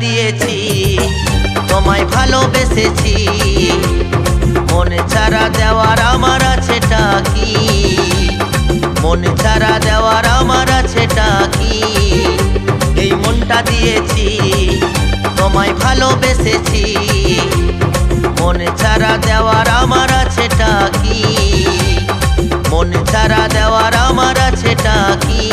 দিয়েছি তোমায় ভালোবেসেছি, মন ছাড়া দেওয়ার আমার আছেটা কি, মন ছাড়া দেওয়ার আমার আছেটা কি। এই মনটা দিয়েছি তোমায় ভালোবেসেছি, মন ছাড়া দেওয়ার আমার আছেটা কি, মন ছাড়া দেওয়ার আমার আছেটা কি।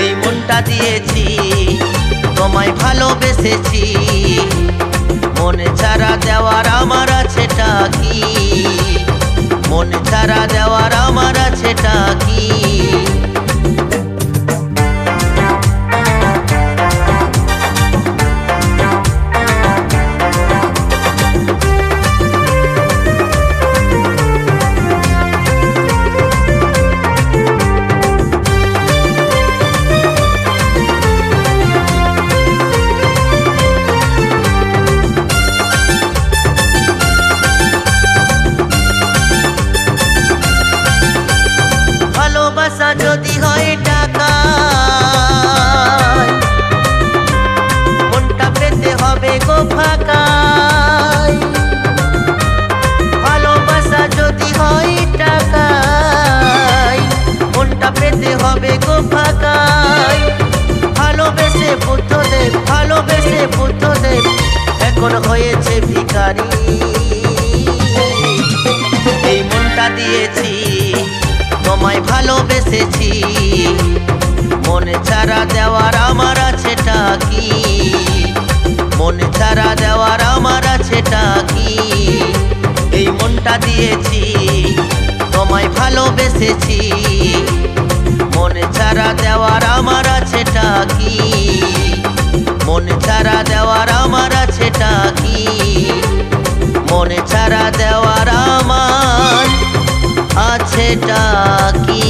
এই মনটা দিয়েছি তোমায় ভালোবেসেছি, মন ছাড়া দেওয়ার আমার আছেটা কি, মন ছাড়া দেওয়ার আমার আছেটা কি। ভালোবাসা যদি হয় টাকা, মনটা পেতে হবে গো ফাঁকা। ভালোবাসা যদি হয় টাকা, মনটা পেতে হবে গো ফাঁকা। ভালোবেসে বুদ্ধদেব, ভালোবেসে বুদ্ধদেব এখন হয়েছে ভিখারি। এই মনটা দিয়েছি তোমায় ভালোবেসেছি, মন ছাড়া দেওয়ার আমার আছেটা কি, মন ছাড়া দেওয়ার আমার আছেটা কি। এই মনটা দিয়েছি তোমায় ভালোবেসেছি, মন ছাড়া দেওয়ার আমার আছেটা কি, মন ছাড়া দেওয়ার আমার আছেটা কি, মন ছাড়া দেওয়ার আমার আছেটা কি।